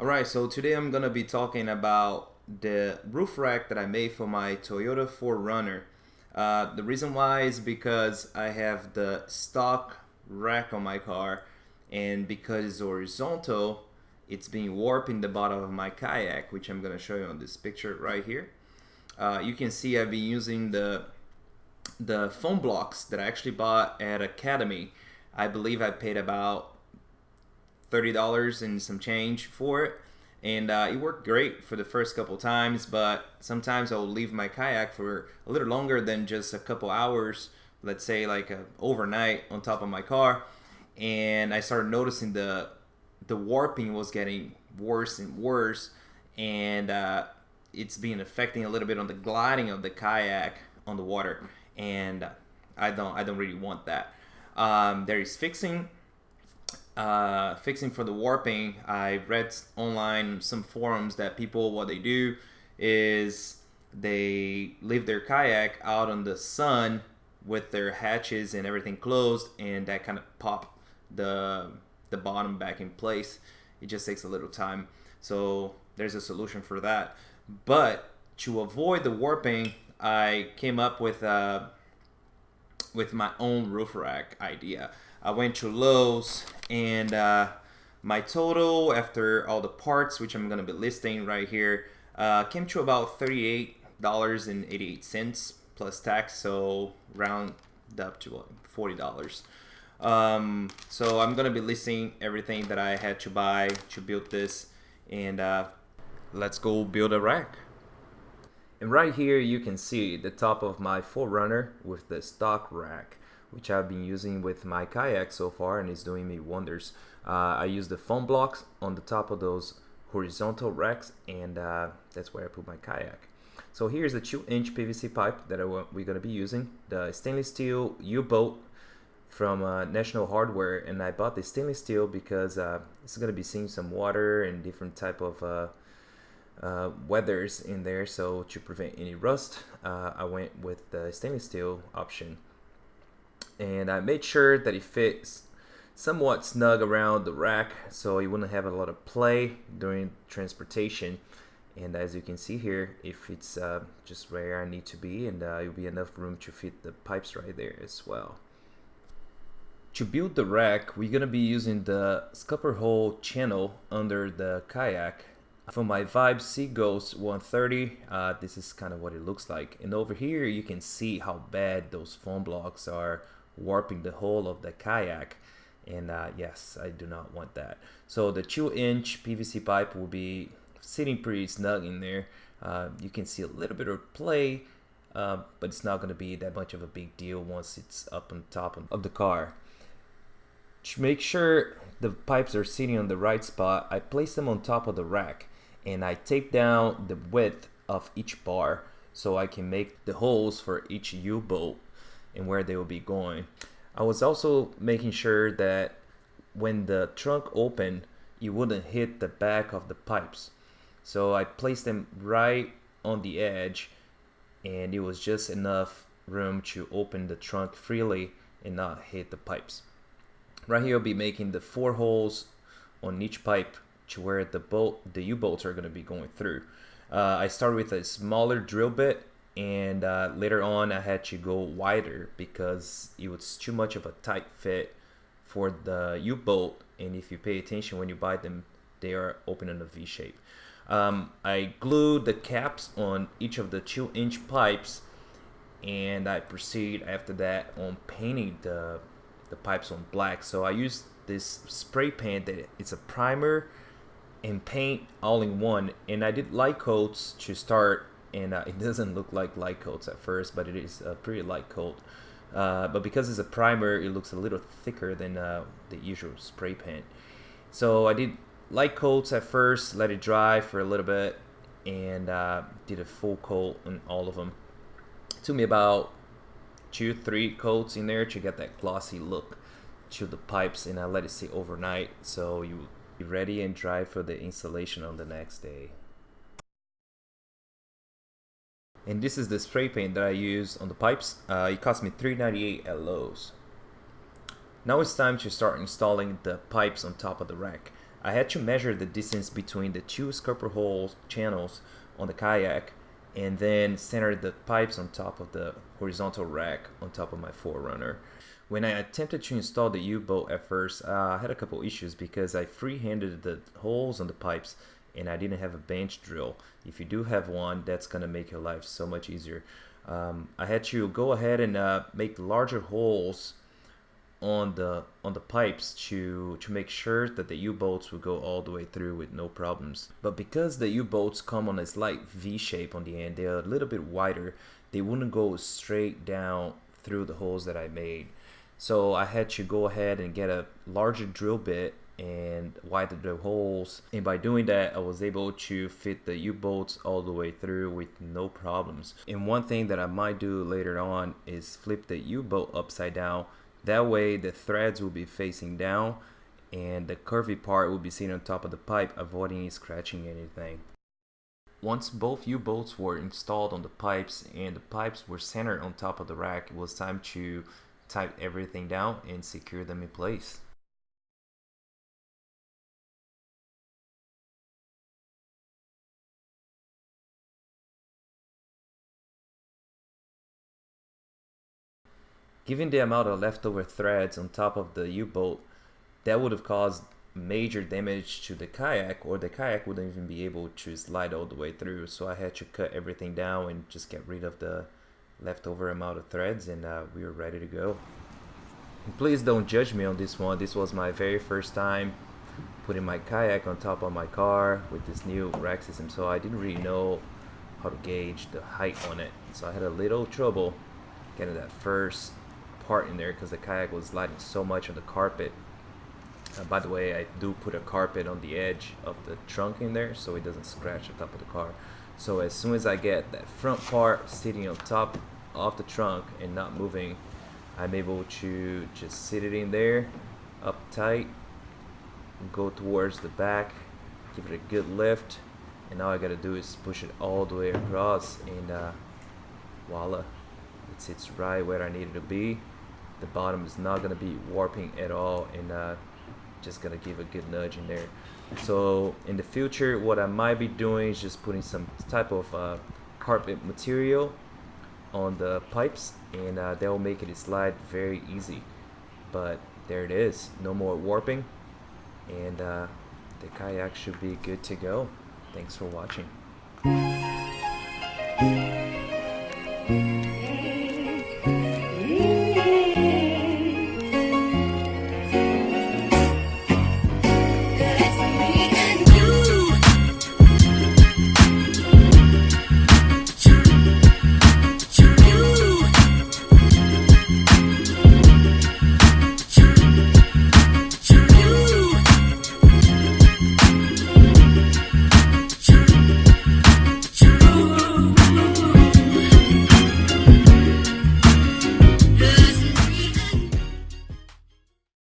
Alright, so today I'm gonna be talking about the roof rack that I made for my Toyota 4Runner. The reason why is because I have the stock rack on my car, and because it's horizontal, it's being warped in the bottom of my kayak, which I'm gonna show you on this picture right here. You can see I've been using the foam blocks that I actually bought at Academy. I believe I paid about $30 and some change for it, and it worked great for the first couple times, but sometimes I'll leave my kayak for a little longer than just a couple hours, let's say like overnight on top of my car, and I started noticing the warping was getting worse and worse, and it's been affecting a little bit on the gliding of the kayak on the water, and I don't really want that. There is fixing for the warping. I read online some forums that people, what they do is they leave their kayak out on the sun with their hatches and everything closed, and that kind of pop the bottom back in place. It just takes a little time, so there's a solution for that. But to avoid the warping, I came up with my own roof rack idea. I went to Lowe's, and my total after all the parts, which I'm gonna be listing right here, came to about $38.88 plus tax, so round up to $40. So I'm gonna be listing everything that I had to buy to build this, and let's go build a rack. And right here you can see the top of my 4Runner with the stock rack, which I've been using with my kayak so far, and it's doing me wonders. I use the foam blocks on the top of those horizontal racks, and that's where I put my kayak. So here's the 2-inch PVC pipe that we're going to be using, the stainless steel U-bolt from National Hardware, and I bought the stainless steel because it's going to be seeing some water and different type of weathers in there, so to prevent any rust, I went with the stainless steel option, and I made sure that it fits somewhat snug around the rack so it wouldn't have a lot of play during transportation. And as you can see here, if it's just where I need to be, and it'll be enough room to fit the pipes right there as well. To build the rack, we're gonna be using the scupper hole channel under the kayak. For my Vibe Seaghost 130, this is kind of what it looks like. And over here you can see how bad those foam blocks are warping the whole of the kayak. And yes, I do not want that. So the 2-inch PVC pipe will be sitting pretty snug in there. You can see a little bit of play, but it's not going to be that much of a big deal once it's up on top of the car. To make sure the pipes are sitting on the right spot, I place them on top of the rack, and I tape down the width of each bar so I can make the holes for each U-bolt and where they will be going. I was also making sure that when the trunk opened, it wouldn't hit the back of the pipes. So I placed them right on the edge, and it was just enough room to open the trunk freely and not hit the pipes. Right here I'll be making the 4 holes on each pipe to where the U-bolts are going to be going through. I started with a smaller drill bit, and later on I had to go wider because it was too much of a tight fit for the U-bolt, and if you pay attention when you buy them, they are open in a V shape. I glued the caps on each of the 2-inch pipes, and I proceed after that on painting the pipes on black. So I used this spray paint that it's a primer and paint all in one, and I did light coats to start, and it doesn't look like light coats at first, but it is a pretty light coat, but because it's a primer it looks a little thicker than the usual spray paint. So I did light coats at first, let it dry for a little bit, and did a full coat on all of them. It took me about 2-3 coats in there to get that glossy look to the pipes, and I let it sit overnight so you be ready and dry for the installation on the next day. And this is the spray paint that I used on the pipes. It cost me $3.98 at Lowe's. Now it's time to start installing the pipes on top of the rack. I had to measure the distance between the two scupper hole channels on the kayak and then center the pipes on top of the horizontal rack on top of my Forerunner. When I attempted to install the U-bolt at first, I had a couple issues because I freehanded the holes on the pipes and I didn't have a bench drill. If you do have one, that's gonna make your life so much easier. I had to go ahead and make larger holes on the pipes to make sure that the U-bolts will go all the way through with no problems. But because the U-bolts come on a slight V shape on the end, they're a little bit wider, they wouldn't go straight down through the holes that I made. So I had to go ahead and get a larger drill bit and widen the holes, and by doing that I was able to fit the U-bolts all the way through with no problems. And one thing that I might do later on is flip the U-bolt upside down. That way the threads will be facing down and the curvy part will be sitting on top of the pipe, avoiding scratching anything. Once both U-bolts were installed on the pipes and the pipes were centered on top of the rack, it was time to tighten everything down and secure them in place. Given the amount of leftover threads on top of the U-bolt, that would have caused major damage to the kayak, or the kayak wouldn't even be able to slide all the way through. So I had to cut everything down and just get rid of the leftover amount of threads, and we were ready to go. And please don't judge me on this one. This was my very first time putting my kayak on top of my car with this new rack system, so I didn't really know how to gauge the height on it. So I had a little trouble getting that first part in there because the kayak was sliding so much on the carpet. By the way, I do put a carpet on the edge of the trunk in there so it doesn't scratch the top of the car. So as soon as I get that front part sitting on top of the trunk and not moving, I'm able to just sit it in there up tight, go towards the back, give it a good lift, and all I gotta do is push it all the way across, and voila, it sits right where I need it to be. The bottom is not gonna be warping at all, and just gonna give a good nudge in there. So in the future, what I might be doing is just putting some type of carpet material on the pipes, and that will make it slide very easy. But there it is, no more warping, and the kayak should be good to go. Thanks for watching.